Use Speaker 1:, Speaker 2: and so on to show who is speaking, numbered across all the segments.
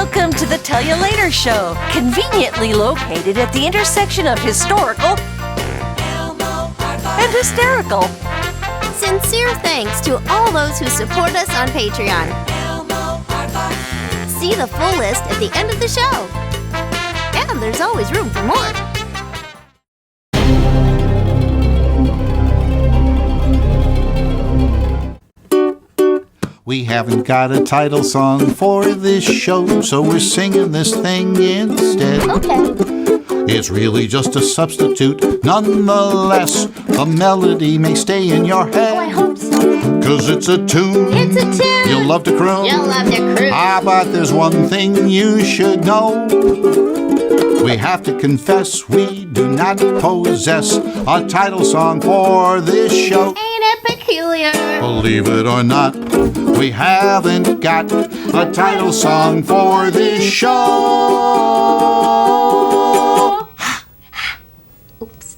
Speaker 1: Welcome to the Tell You Later Show, conveniently located at the intersection of historical and hysterical.
Speaker 2: Sincere thanks to all those who support us on Patreon. See the full list at the end of the show. And there's always room for more.
Speaker 3: We haven't got a title song for this show, so we're singing this thing instead.
Speaker 2: Okay.
Speaker 3: It's really just a substitute. Nonetheless, the melody may stay in your head.
Speaker 2: Oh, I hope so.
Speaker 3: 'Cause it's a tune.
Speaker 2: It's a tune.
Speaker 3: You'll love to croon.
Speaker 2: You'll love to croon.
Speaker 3: But there's one thing you should know. We have to confess we do not possess a title song for this show.
Speaker 2: Ain't it peculiar?
Speaker 3: Believe it or not, we haven't got a title song for this show.
Speaker 2: Oops.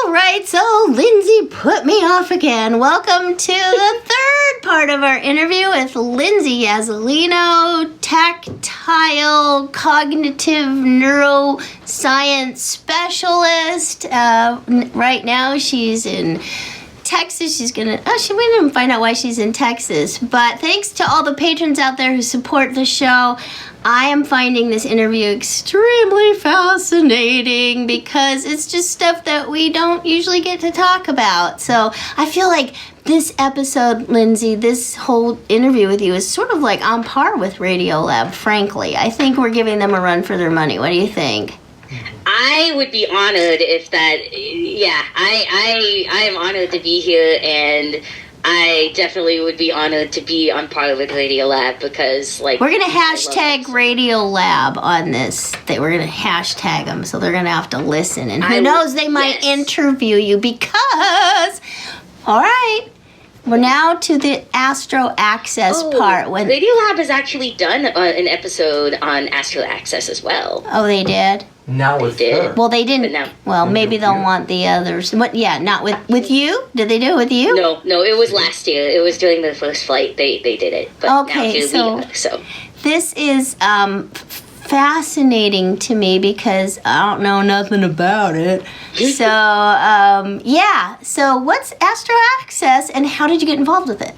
Speaker 2: All right, so Lindsay put me off again. Welcome to the third part of our interview with Lindsay Yazzolino, Tactile Cognitive Neuroscience Specialist. Right now she's in Texas. She's gonna, we didn't find out why she's in Texas. But thanks to all the patrons out there who support the show, I am finding this interview extremely fascinating because it's just stuff that we don't usually get to talk about. So I feel like this episode, Lindsay, this whole interview with you is sort of like on par with Radiolab, frankly. I think we're giving them a run for their money. What do you think?
Speaker 4: I would be honored if that, I am honored to be here, and I definitely would be honored to be on par with Radiolab because, like...
Speaker 2: We're going to hashtag Radiolab on this. We're going to hashtag them, so they're going to have to listen. And who knows, they might interview you because... All right. We're now to the Astro Access part. When
Speaker 4: Radiolab has actually done an episode on Astro Access as well.
Speaker 2: Oh, they did?
Speaker 5: Now with her.
Speaker 2: Well, they didn't. Well, maybe they'll want the others. But yeah, not with you? Did they do it with you?
Speaker 4: No, it was last year. It was during the first flight they did it. But
Speaker 2: okay,
Speaker 4: now
Speaker 2: so this is fascinating to me because I don't know nothing about it. So, So what's Astro Access and how did you get involved with it?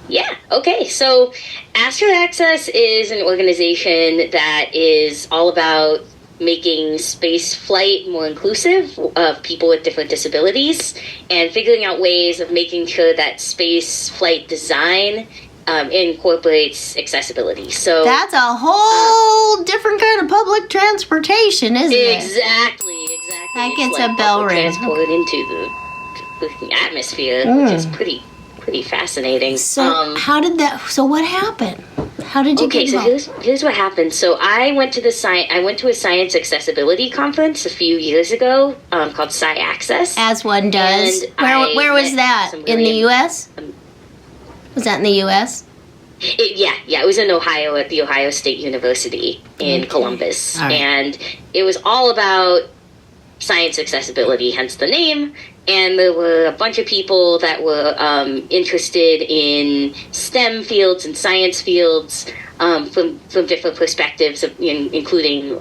Speaker 4: Yeah, okay. So Astro Access is an organization that is all about making space flight more inclusive of people with different disabilities and figuring out ways of making sure that space flight design incorporates accessibility. So
Speaker 2: that's a whole different kind of public transportation, isn't it?
Speaker 4: Exactly.
Speaker 2: That gets a bell ring.
Speaker 4: Transported into the atmosphere, which is pretty fascinating.
Speaker 2: So So what happened? How did you get involved?
Speaker 4: So here's what happened. So I went to a science accessibility conference a few years ago called Sci Access.
Speaker 2: As one does. Where was that? In the U.S.? Was that in the U.S.?
Speaker 4: It was in Ohio at the Ohio State University in Columbus.
Speaker 2: Right.
Speaker 4: And it was all about science accessibility, hence the name. And there were a bunch of people that were interested in STEM fields and science fields from different perspectives, including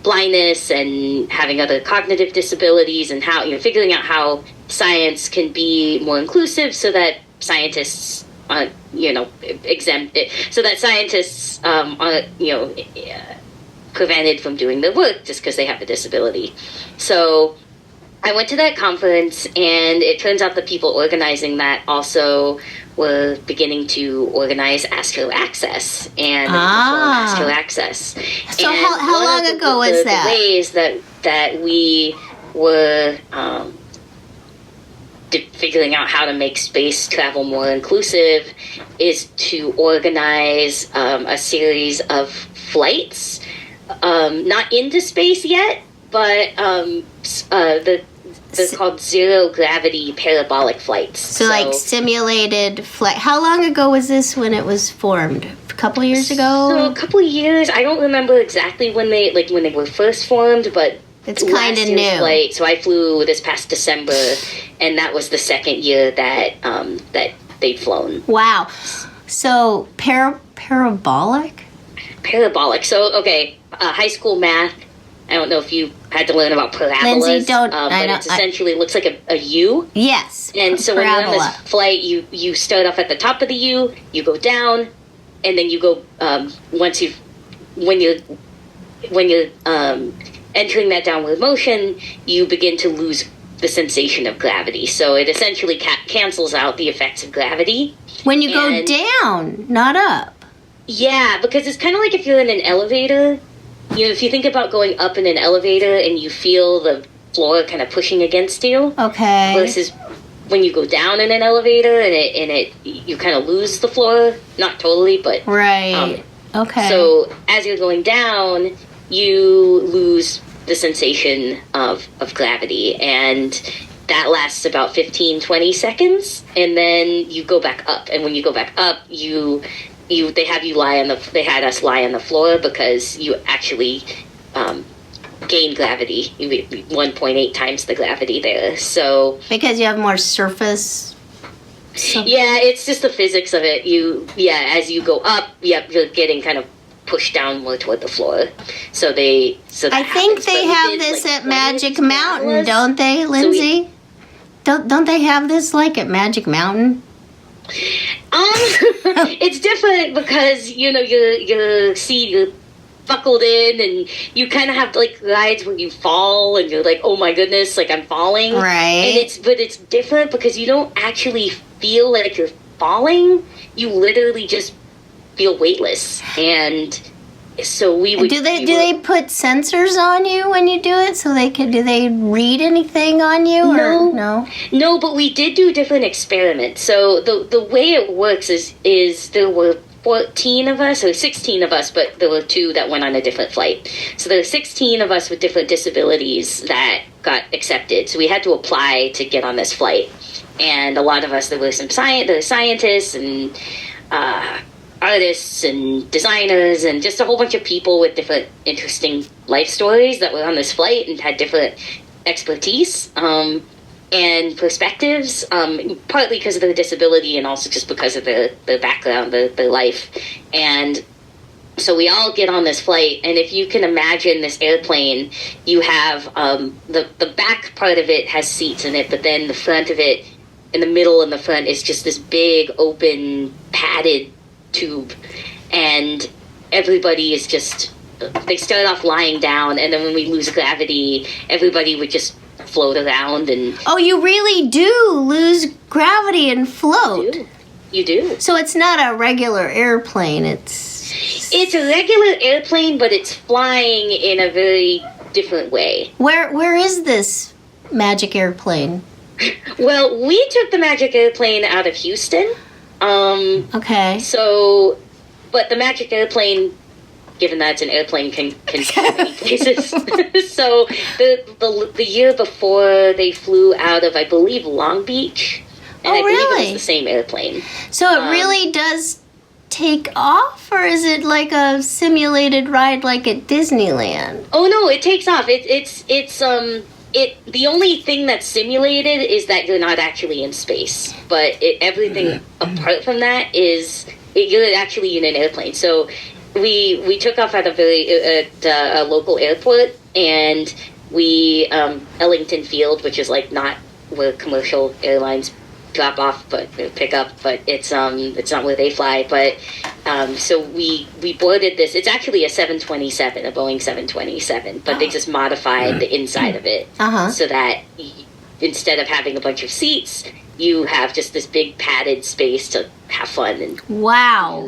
Speaker 4: blindness and having other cognitive disabilities, and how figuring out how science can be more inclusive so that scientists exempt it, so that scientists aren't prevented from doing their work just because they have a disability. So I went to that conference, and it turns out the people organizing that also were beginning to organize Astro Access and Astro Access.
Speaker 2: So how long ago was that?
Speaker 4: The ways that we were figuring out how to make space travel more inclusive is to organize a series of flights, not into space yet, but they're called zero gravity parabolic flights.
Speaker 2: So like simulated flight. How long ago was this when it was formed? A couple of years ago?
Speaker 4: So a couple of years. I don't remember exactly when they were first formed, but
Speaker 2: it's kind of new.
Speaker 4: Flight, so I flew this past December, and that was the second year that they'd flown.
Speaker 2: Wow. So parabolic?
Speaker 4: Parabolic. So, okay, high school math. I don't know if you had to learn about parabolas.
Speaker 2: Lindsay, don't.
Speaker 4: But it essentially looks like a U.
Speaker 2: Yes.
Speaker 4: And so when you're on this flight, you start off at the top of the U, you go down, and then you go when you're entering that downward motion, you begin to lose the sensation of gravity. So it essentially cancels out the effects of gravity.
Speaker 2: When you go down, not up.
Speaker 4: Yeah, because it's kind of like if you're in an elevator. You know, if you think about going up in an elevator and you feel the floor kind of pushing against you.
Speaker 2: Okay.
Speaker 4: Versus when you go down in an elevator and you kind of lose the floor. Not totally, but...
Speaker 2: Right. Okay.
Speaker 4: So as you're going down, you lose the sensation of gravity. And that lasts about 15, 20 seconds. And then you go back up. And when you go back up, they had us lie on the floor because you actually gain gravity. You 1.8 times the gravity there. So
Speaker 2: because you have more surface.
Speaker 4: Yeah, it's just the physics of it. As you go up, you're getting kind of pushed down more toward the floor. I think
Speaker 2: they have this at Magic Mountain, don't they, Lindsay? Don't they have this like at Magic Mountain?
Speaker 4: It's different because you're buckled in and you kind of have like rides where you fall and you're like, oh my goodness, like I'm falling.
Speaker 2: Right.
Speaker 4: But it's different because you don't actually feel like you're falling. You literally just feel weightless. And so we would.
Speaker 2: Do they put sensors on you when you do it? So do they read anything on you?
Speaker 4: No, but we did do different experiments. So the way it works is there were 14 of us, or 16 of us, but there were 2 that went on a different flight. So there were 16 of us with different disabilities that got accepted. So we had to apply to get on this flight. And a lot of us, there were scientists and artists and designers and just a whole bunch of people with different interesting life stories that were on this flight and had different expertise and perspectives, partly because of their disability and also just because of their background, their life. And so we all get on this flight, and if you can imagine this airplane, you have the back part of it has seats in it, but then the front of it, in the middle and the front, is just this big, open, padded tube. And everybody is just... They start off lying down, and then when we lose gravity, everybody would just float around and...
Speaker 2: Oh, you really do lose gravity and float.
Speaker 4: You do.
Speaker 2: So it's not a regular airplane, It's
Speaker 4: a regular airplane, but it's flying in a very different way.
Speaker 2: Where is this magic airplane?
Speaker 4: Well, we took the magic airplane out of Houston.
Speaker 2: Okay.
Speaker 4: So, but the magic airplane, given that it's an airplane, can go many places. So the year before they flew out of, I believe, Long Beach. And I believe it was the same airplane.
Speaker 2: So it really does take off, or is it like a simulated ride like at Disneyland?
Speaker 4: Oh no, it takes off. The only thing that's simulated is that you're not actually in space. But everything apart from that you're actually in an airplane. So we took off at a local airport, and we Ellington Field, which is like not where commercial airlines drop off but pick up, but it's not where they fly. But so we boarded this. It's actually a 727, a Boeing 727, but they just modified the inside of it so that instead of having a bunch of seats, you have just this big padded space to have fun and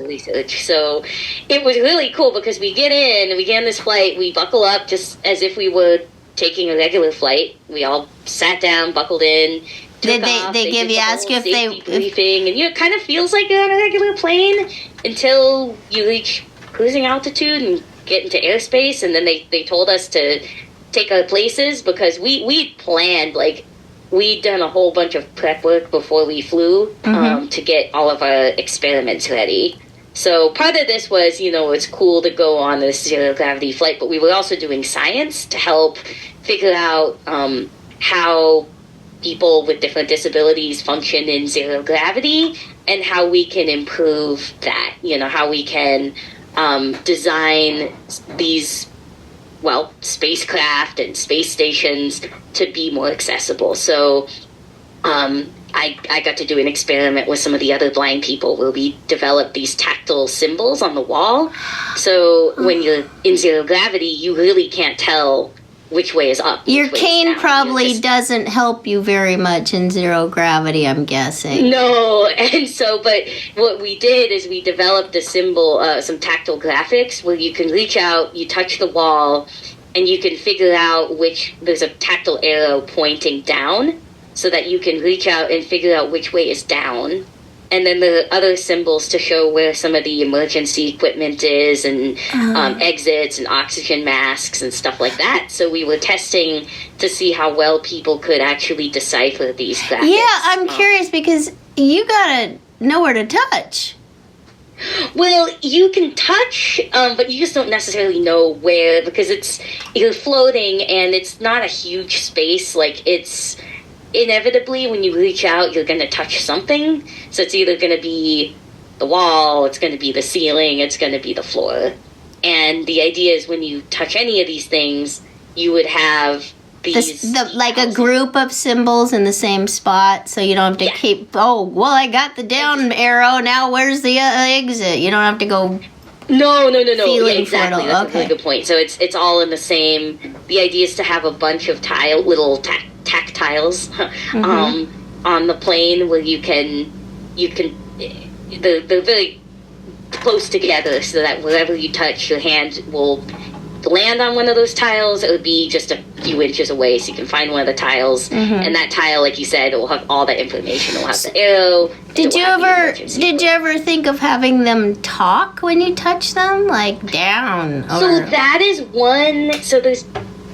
Speaker 4: research. So it was really cool because we get on this flight, we buckle up just as if we were taking a regular flight. We all sat down, buckled in.
Speaker 2: Did they ask you if they
Speaker 4: briefing, and it kind of feels like you're on a regular plane until you reach cruising altitude and get into airspace, and then they told us to take our places because we planned, like, we'd done a whole bunch of prep work before we flew to get all of our experiments ready. So part of this was, it's cool to go on this zero gravity flight, but we were also doing science to help figure out how people with different disabilities function in zero gravity, and how we can improve that, how we can design these, spacecraft and space stations to be more accessible. So I got to do an experiment with some of the other blind people where we developed these tactile symbols on the wall. So when you're in zero gravity, you really can't tell which way is up.
Speaker 2: Your cane probably doesn't help you very much in zero gravity, I'm guessing.
Speaker 4: No, and so, but what we did is we developed a symbol, some tactile graphics where you can reach out, you touch the wall, and you can figure out there's a tactile arrow pointing down so that you can reach out and figure out which way is down. And then there are other symbols to show where some of the emergency equipment is and exits and oxygen masks and stuff like that. So we were testing to see how well people could actually decipher these graphics.
Speaker 2: Yeah, I'm curious because you gotta know where to touch.
Speaker 4: Well, you can touch, but you just don't necessarily know where because you're floating and it's not a huge space. Like it's... Inevitably, when you reach out, you're going to touch something. So it's either going to be the wall, it's going to be the ceiling, it's going to be the floor. And the idea is when you touch any of these things, you would have these...
Speaker 2: like a group of symbols in the same spot, so you don't have to keep... Oh, well, I got the down arrow, now where's the exit? You don't have to go...
Speaker 4: No. Yeah, exactly. That's
Speaker 2: okay.
Speaker 4: a really good point. So it's all in the same... The idea is to have a bunch of little tactiles on the plane where you can they're very close together so that wherever you touch, your hand will land on one of those tiles. It would be just a few inches away, so you can find one of the tiles, and that tile, like you said, it will have all that information. It will have the arrow.
Speaker 2: Did you ever think of having them talk when you touch them, like down? Or...
Speaker 4: So that is one. So there's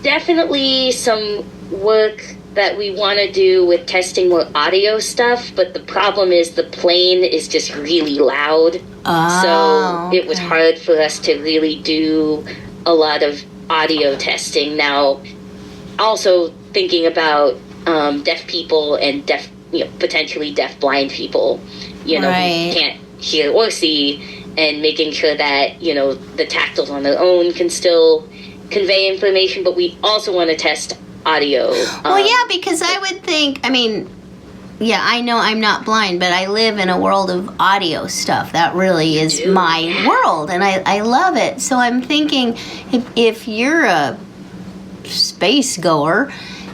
Speaker 4: definitely some work that we want to do with testing more audio stuff, but the problem is the plane is just really loud. So it was hard for us to really do a lot of audio testing. Now, also thinking about deaf people and potentially deaf blind people, who can't hear or see, and making sure that, the tactiles on their own can still convey information, but we also want to test audio.
Speaker 2: Because I would think, I know I'm not blind, but I live in a world of audio stuff. That really is my world, and I love it. So I'm thinking, if you're a space goer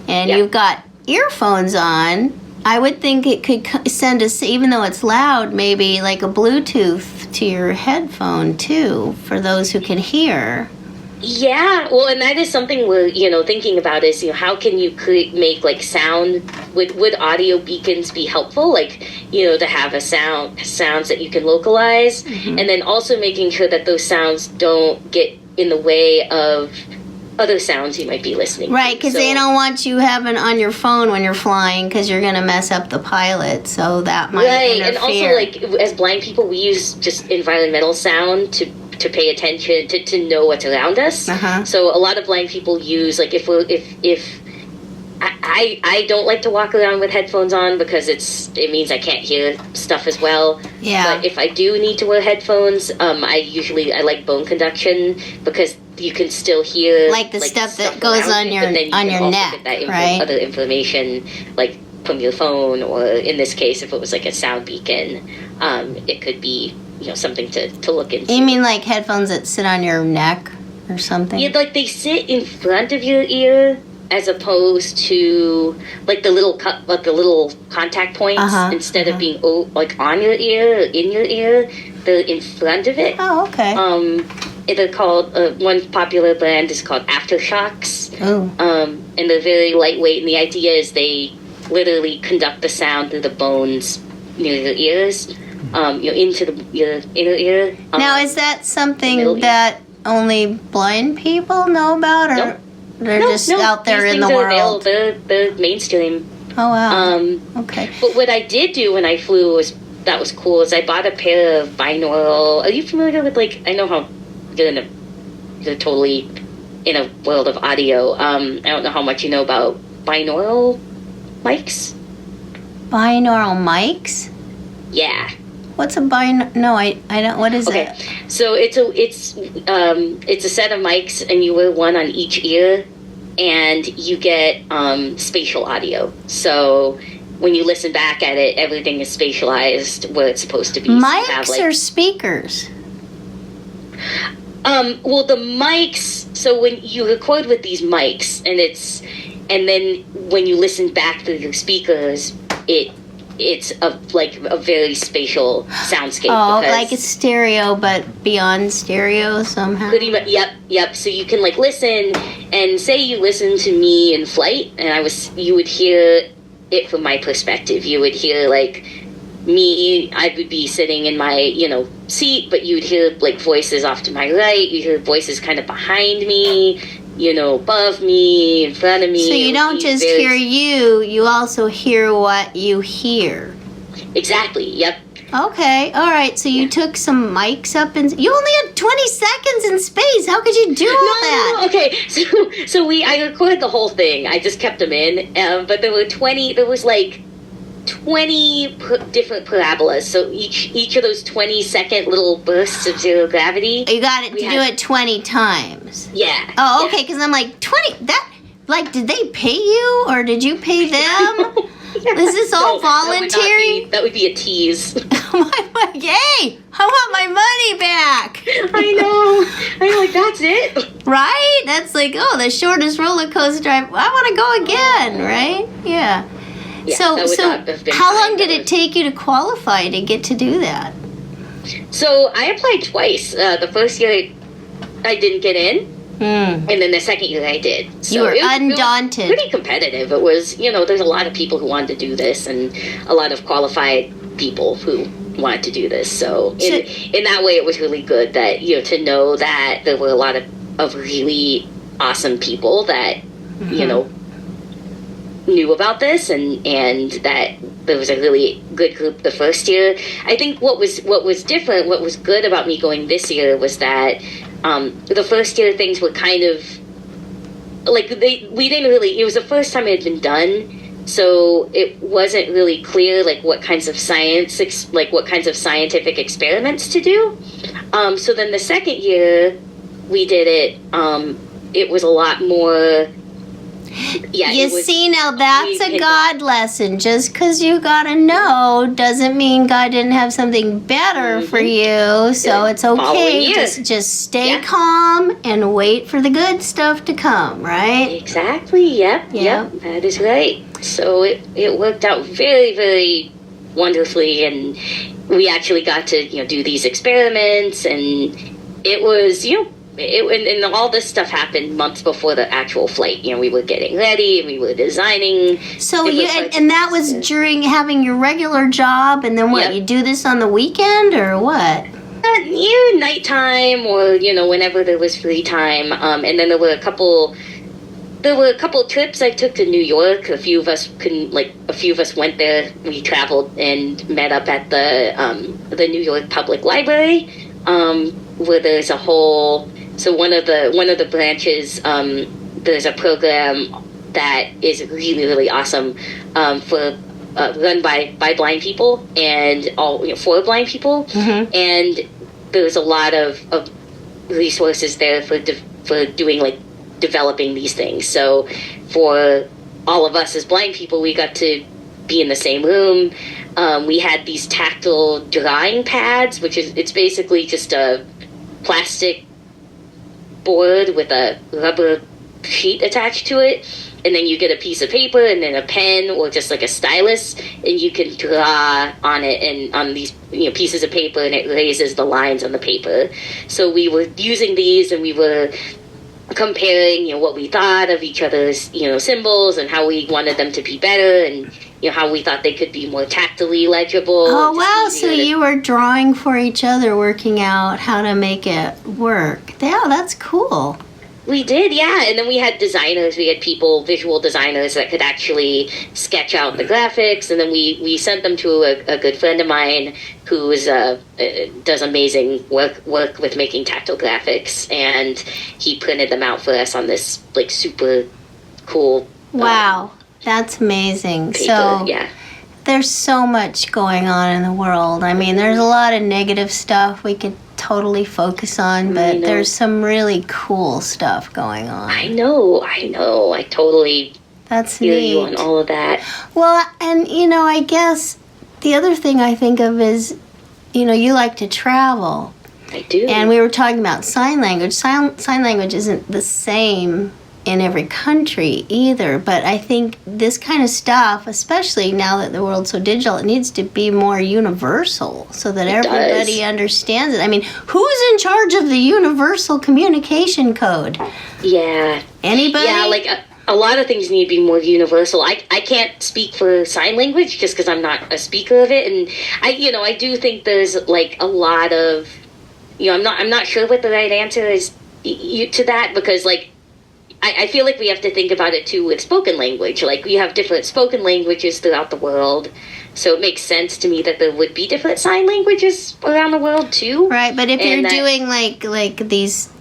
Speaker 2: and you've got earphones on, I would think it could send us, even though it's loud, maybe like a Bluetooth to your headphone too, for those who can hear.
Speaker 4: Yeah, well, and that is something we're, thinking about is, how can you make, like, sound, would audio beacons be helpful? Like, to have sounds that you can localize, and then also making sure that those sounds don't get in the way of other sounds you might be listening
Speaker 2: to. Because they don't want you having on your phone when you're flying because you're going to mess up the pilot, so that might interfere.
Speaker 4: And also, like, as blind people, we use just environmental sound to pay attention, to know what's around us. So a lot of blind people use, like, if I don't like to walk around with headphones on because it means I can't hear stuff as well.
Speaker 2: Yeah.
Speaker 4: But if I do need to wear headphones, I like bone conduction because you can still hear
Speaker 2: like the stuff that goes on your neck,
Speaker 4: get that
Speaker 2: right?
Speaker 4: Other information, like from your phone, or in this case, if it was like a sound beacon, it could be something to look into.
Speaker 2: You mean like headphones that sit on your neck or something?
Speaker 4: Yeah, like they sit in front of your ear as opposed to like the little contact points instead of being like on your ear or in your ear. They're in front of it.
Speaker 2: Oh, okay.
Speaker 4: They're called one popular brand is called Aftershocks.
Speaker 2: Oh.
Speaker 4: And they're very lightweight. And the idea is they literally conduct the sound through the bones near your ears. Into your inner ear.
Speaker 2: Now, is that something that only blind people know about, or they're just out there in the world?
Speaker 4: They're mainstream.
Speaker 2: Oh, wow. Okay.
Speaker 4: But what I did do when I flew was cool is I bought a pair of binaural. Are you familiar with, like, I know how you're totally in a world of audio. I don't know how much you know about binaural mics.
Speaker 2: Binaural mics?
Speaker 4: Yeah.
Speaker 2: What's a no, I don't. What is it?
Speaker 4: So it's a set of mics, and you wear one on each ear, and you get spatial audio. So when you listen back at it, everything is spatialized where it's supposed to be.
Speaker 2: Mics or speakers?
Speaker 4: Well, the mics. So when you record with these mics, and then when you listen back through your speakers, it's a very spatial soundscape.
Speaker 2: Oh, like a stereo, but beyond stereo somehow.
Speaker 4: Pretty much. Yep. So you can listen, and say you listen to me in flight, and you would hear it from my perspective. You would hear me. I would be sitting in my seat, but you would hear voices off to my right. You hear voices kind of behind me. Above me, in front of me.
Speaker 2: So you don't just hear you also hear what you hear.
Speaker 4: Exactly, yep.
Speaker 2: Okay, all right. So you took some mics up and you only had 20 seconds in space. How could you do all that?
Speaker 4: No, okay. So I recorded the whole thing. I just kept them in. But there was 20 different parabolas. So each of those 20-second little bursts of zero gravity.
Speaker 2: You got it to do it 20 times.
Speaker 4: Yeah.
Speaker 2: Oh, okay, because I'm 20, did they pay you or did you pay them? Is this all voluntary?
Speaker 4: That would be a tease.
Speaker 2: Yay! I want my money back.
Speaker 4: I know. I'm that's it.
Speaker 2: Right? That's the shortest roller coaster. I want to go again, right? Yeah.
Speaker 4: Yeah,
Speaker 2: so how long did it
Speaker 4: was...
Speaker 2: take you to qualify to get to do that?
Speaker 4: So I applied twice. The first year I didn't get in, and then the second year I did. So
Speaker 2: you were undaunted.
Speaker 4: It was pretty competitive. It was, there's a lot of people who wanted to do this, and a lot of qualified people who wanted to do this. So in that way, it was really good that to know that there were a lot of really awesome people that knew about this, and that there was a really good group the first year. I think what was different, what was good about me going this year was that the first year things were kind of we didn't really, it was the first time it had been done, so it wasn't really clear what kinds of scientific experiments to do. So then the second year we did it, it was a lot more. Yeah,
Speaker 2: now that's a God lesson. Just because you gotta know doesn't mean God didn't have something better for you. So it's okay. Just stay calm and wait for the good stuff to come, right?
Speaker 4: Exactly. Yep. That is right. So it worked out very, very wonderfully, and we actually got to do these experiments, and it was and all this stuff happened months before the actual flight. We were getting ready and we were designing. So
Speaker 2: and that was during having your regular job, and then what? You do this on the weekend or what?
Speaker 4: Near nighttime, or whenever there was free time. And then there were a couple trips I took to New York. A few of us went there. We traveled and met up at the New York Public Library, where there's a whole. So one of the branches, there's a program that is really, really awesome for run by blind people and for blind people, and there's a lot of resources there for doing developing these things. So for all of us as blind people, we got to be in the same room. We had these tactile drawing pads, it's basically just a plastic board with a rubber sheet attached to it, and then you get a piece of paper and then a pen or just a stylus, and you can draw on it and on these pieces of paper, and it erases the lines on the paper. So we were using these, and we were comparing what we thought of each other's symbols and how we wanted them to be better, and how we thought they could be more tactilely legible.
Speaker 2: Oh, wow. So you were drawing for each other, working out how to make it work. Yeah, that's cool.
Speaker 4: We did, yeah. And then we had designers. We had visual designers that could actually sketch out the graphics. And then we sent them to a good friend of mine who does amazing work with making tactile graphics. And he printed them out for us on this super cool.
Speaker 2: Wow. That's amazing.
Speaker 4: Paper,
Speaker 2: so
Speaker 4: yeah.
Speaker 2: there's so much going on in the world. I mean, there's a lot of negative stuff we could totally focus on, but there's some really cool stuff going on.
Speaker 4: I know. I totally feel you on all of that.
Speaker 2: Well, and, I guess the other thing I think of is, you like to travel.
Speaker 4: I do.
Speaker 2: And we were talking about sign language. Sign language isn't the same in every country either, but I think this kind of stuff, especially now that the world's so digital, it needs to be more universal so that everybody understands it. I mean, who's in charge of the universal communication code?
Speaker 4: Yeah.
Speaker 2: Anybody?
Speaker 4: Yeah, like a lot of things need to be more universal. I can't speak for sign language just because I'm not a speaker of it, and I do think there's like a lot of, I'm not sure what the right answer is to that, because like I feel like we have to think about it too with spoken language. Like we have different spoken languages throughout the world, so it makes sense to me that there would be different sign languages around the world too.
Speaker 2: Right, but if you're doing like these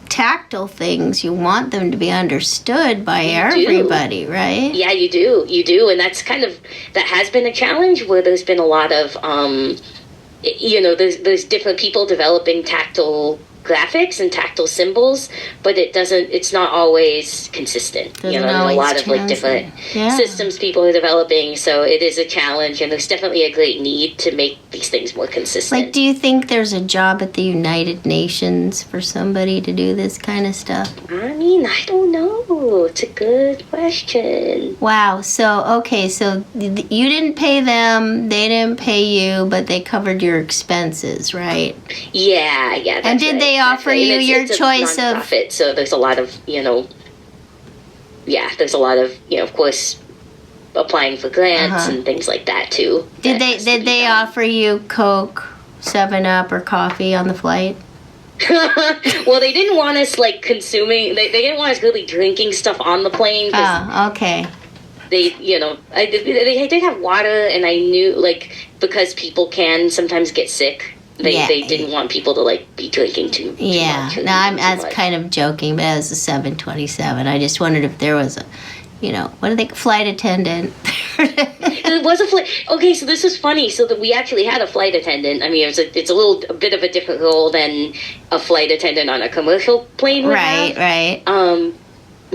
Speaker 2: tactile things, you want them to be understood by everybody, right?
Speaker 4: Yeah, you do, and that's that has been a challenge where there's been a lot of there's different people developing tactile graphics and tactile symbols, but it's not always consistent. There's a lot of like different systems people are developing, so it is a challenge, and there's definitely a great need to make these things more consistent.
Speaker 2: Like, do you think there's a job at the United Nations for somebody to do this kind of stuff?
Speaker 4: I mean, I don't know. It's a good question.
Speaker 2: Wow. So you didn't pay them, they didn't pay you, but they covered your expenses, right?
Speaker 4: Yeah, that's
Speaker 2: and did they offer you your choice of?
Speaker 4: So there's a lot of of course, applying for grants and things like that too.
Speaker 2: Did they offer you Coke, 7-Up, or coffee on the flight?
Speaker 4: Well, they didn't want us like consuming. They didn't want us really drinking stuff on the plane.
Speaker 2: Oh, okay.
Speaker 4: They did have water, and I knew like because people can sometimes get sick. They didn't want people to like be drinking too much.
Speaker 2: I was kind of joking, but it was a 727. I just wondered if there was a, flight attendant.
Speaker 4: It was a flight. Okay, so this is funny. So that we actually had a flight attendant. I mean, it's a bit of a different role than a flight attendant on a commercial plane would have.
Speaker 2: Right.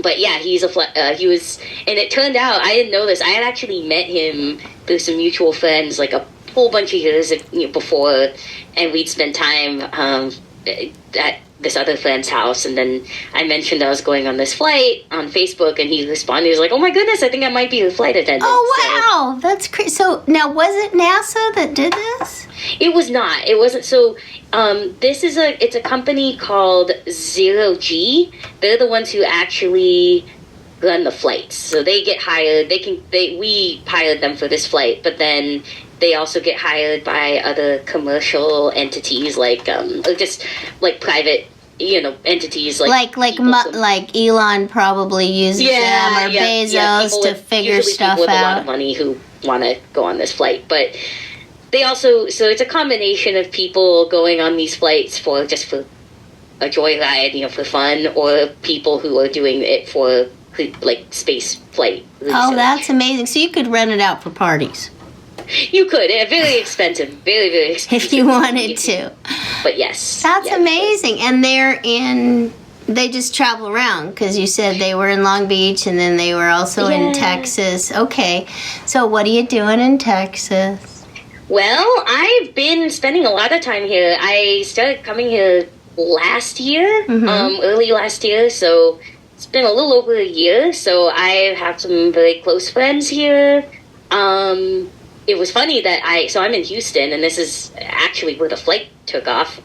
Speaker 4: But yeah, he was, and it turned out I didn't know this. I had actually met him through some mutual friends, like a whole bunch of years before, and we'd spend time at this other friend's house, and then I mentioned I was going on this flight on Facebook, and he responded. He was like, "Oh my goodness, I think I might be a flight attendant."
Speaker 2: Oh wow, that's crazy. So now, was it NASA that did this?
Speaker 4: It was not. It wasn't. So it's a company called Zero G. They're the ones who actually run the flights. So they get hired. We hired them for this flight, but then they also get hired by other commercial entities, like or just like private, entities, like
Speaker 2: Elon probably uses them, or Bezos to figure stuff
Speaker 4: with
Speaker 2: out.
Speaker 4: A lot of money who want to go on this flight, but they also it's a combination of people going on these flights for a joyride, for fun, or people who are doing it for like space flight research.
Speaker 2: Oh, that's amazing! So you could rent it out for parties.
Speaker 4: You could. Very expensive. Very, very expensive.
Speaker 2: If you wanted to.
Speaker 4: But yes.
Speaker 2: That's amazing. And they just travel around, because you said they were in Long Beach, and then they were also in Texas. Okay. So what are you doing in Texas?
Speaker 4: Well, I've been spending a lot of time here. I started coming here last year, early last year, so it's been a little over a year. So I have some very close friends here. It was funny that I'm in Houston, and this is actually where the flight took off.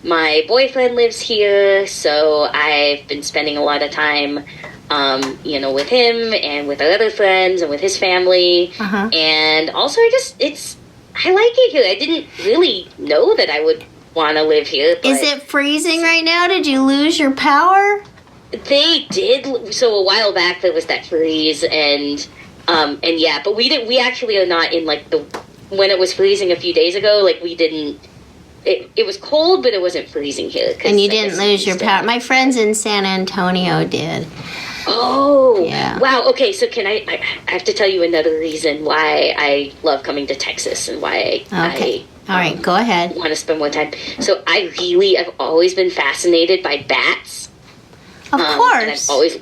Speaker 4: My boyfriend lives here, so I've been spending a lot of time, with him and with our other friends and with his family. And also, I like it here. I didn't really know that I would want to live here. But
Speaker 2: is it freezing right now? Did you lose your power?
Speaker 4: They did. So a while back, there was that freeze, but we actually are not in like when it was freezing a few days ago, like we didn't, it was cold, but it wasn't freezing here.
Speaker 2: And you didn't lose your power. My friends in San Antonio did.
Speaker 4: Oh,
Speaker 2: Yeah.
Speaker 4: wow. Okay, so I have to tell you another reason why I love coming to Texas and why
Speaker 2: Okay. All right, go ahead.
Speaker 4: I want to spend more time. So I've always been fascinated by bats.
Speaker 2: Of
Speaker 4: And
Speaker 2: course.
Speaker 4: I've always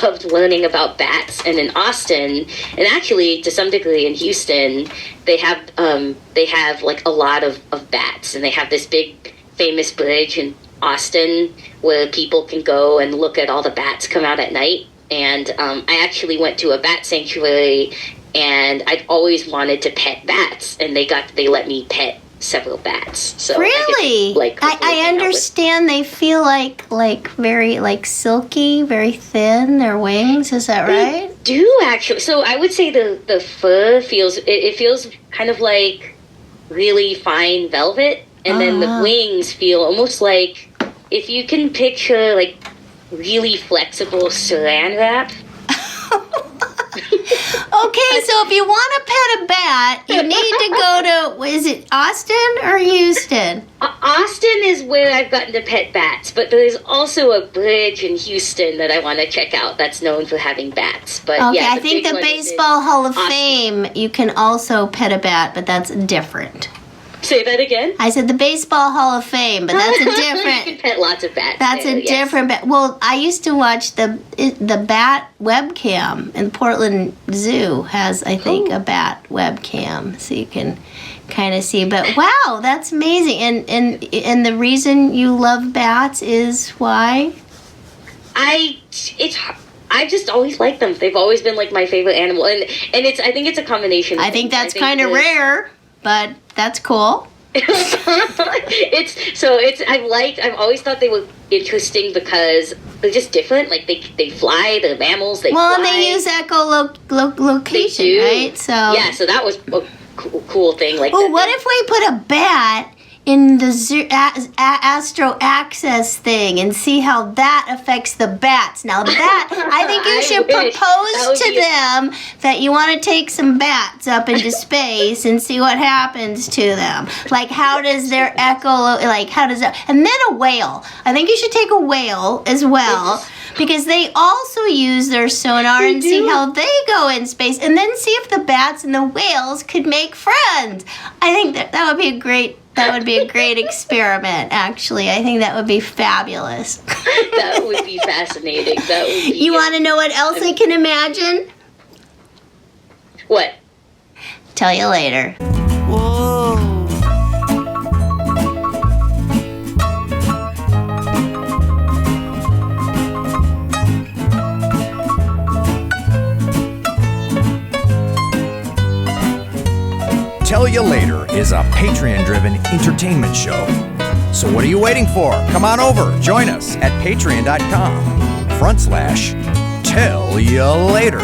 Speaker 4: loved learning about bats. And in Austin, and actually to some degree in Houston, they have like a lot of bats, and they have this big famous bridge in Austin where people can go and look at all the bats come out at night. And I actually went to a bat sanctuary, and I'd always wanted to pet bats, and they let me pet several bats. So
Speaker 2: Really? I understand they feel like very like silky, very thin, their wings, is that right?
Speaker 4: They do actually. So I would say the fur feels it feels kind of like really fine velvet, and then the wings feel almost like, if you can picture like really flexible saran wrap.
Speaker 2: Okay, so if you want to pet a bat, you need to go to, is it Austin or Houston?
Speaker 4: Austin is where I've gotten to pet bats, but there's also a bridge in Houston that I want to check out that's known for having bats. But
Speaker 2: Okay,
Speaker 4: yeah,
Speaker 2: I think the Baseball Hall of Fame, you can also pet a bat, but that's different.
Speaker 4: Say that again?
Speaker 2: I said the Baseball Hall of Fame, but that's a different.
Speaker 4: You can pet lots of bats.
Speaker 2: That's
Speaker 4: there,
Speaker 2: a different bat. Well, I used to watch the bat webcam, and Portland Zoo has, I think, a bat webcam, so you can kind of see. But wow, that's amazing. And the reason you love bats is why?
Speaker 4: I've just always liked them. They've always been like my favorite animal, and I think it's a combination.
Speaker 2: I think that's kind of rare, but that's cool.
Speaker 4: I've always thought they were interesting because they're just different. Like they fly, they're mammals. They fly.
Speaker 2: And they use echolocation, right? So
Speaker 4: yeah, so that was a cool thing. Like,
Speaker 2: what if we put a bat in the Astro Access thing and see how that affects the bats? Now that, I think you should propose to them that you want to take some bats up into space and see what happens to them. Like, how does their how does that, and then a whale. I think you should take a whale as well, because they also use their sonar and see how they go in space, and then see if the bats and the whales could make friends. I think that would be a great experiment, actually. I think that would be fabulous.
Speaker 4: That would be fascinating. That would be.
Speaker 2: You want to know what else I can imagine?
Speaker 4: What?
Speaker 2: Tell you later.
Speaker 1: Whoa.
Speaker 5: Tell You Later is a Patreon-driven entertainment show. So what are you waiting for? Come on over. Join us at patreon.com/Tell You Later.